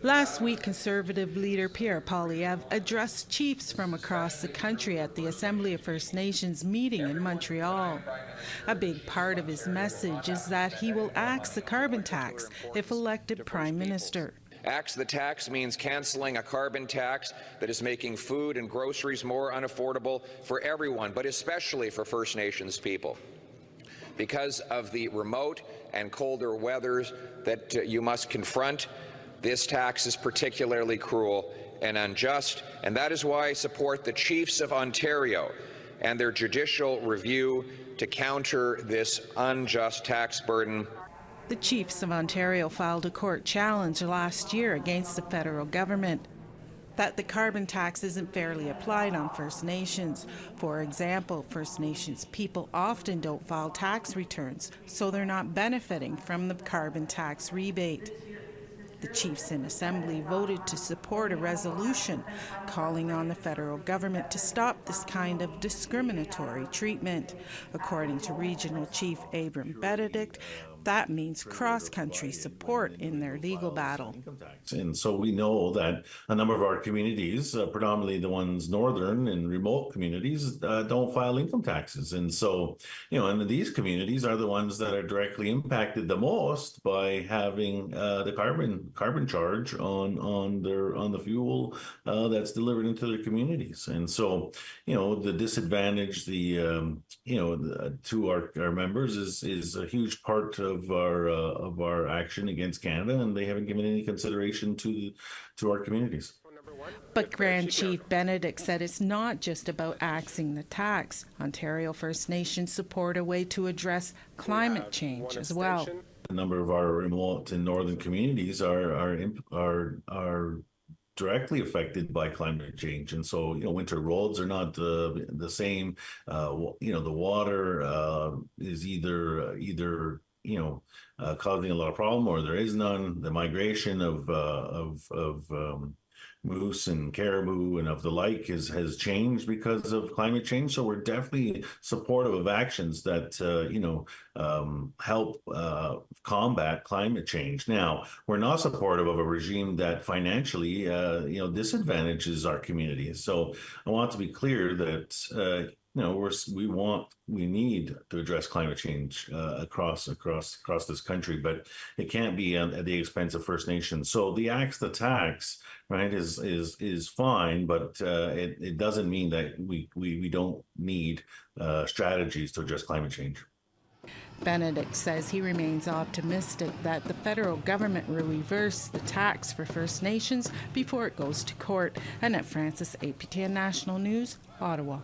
Last week, Conservative leader Pierre Poilievre addressed chiefs from across the country at the Assembly of First Nations meeting in Montreal. A big part of his message is that he will axe the carbon tax if elected Prime Minister. Axe the tax means cancelling a carbon tax that is making food and groceries more unaffordable for everyone, but especially for First Nations people. Because of the remote and colder weathers that you must confront, this tax is particularly cruel and unjust, and that is why I support the Chiefs of Ontario and their judicial review to counter this unjust tax burden. The Chiefs of Ontario filed a court challenge last year against the federal government that the carbon tax isn't fairly applied on First Nations. For example, First Nations people often don't file tax returns, so they're not benefiting from the carbon tax rebate. The chiefs in Assembly voted to support a resolution calling on the federal government to stop this kind of discriminatory treatment. According to Regional Chief Abram Benedict, that means cross-country support in their legal battle. And so we know that a number of our communities, predominantly the ones northern and remote communities, don't file income taxes. And so, and these communities are the ones that are directly impacted the most by having the carbon charge on the fuel that's delivered into their communities. And so, the disadvantage to our members is a huge part of our action against Canada, and they haven't given any consideration to our communities. But Grand Chief Benedict said it's not just about axing the tax. Ontario First Nations support a way to address climate change as well. A number of our remote and northern communities are directly affected by climate change, and so winter roads are not the same. The water is either causing a lot of problem, or there is none. The migration of moose and caribou and of the like has changed because of climate change. So we're definitely supportive of actions that help combat climate change. Now, we're not supportive of a regime that financially disadvantages our communities. So I want to be clear that we need to address climate change across this country, but it can't be at the expense of First Nations. So the axe the tax, right, is fine, but it doesn't mean that we don't need strategies to address climate change. Benedict says he remains optimistic that the federal government will reverse the tax for First Nations before it goes to court. Annette Francis, APTN National News, Ottawa.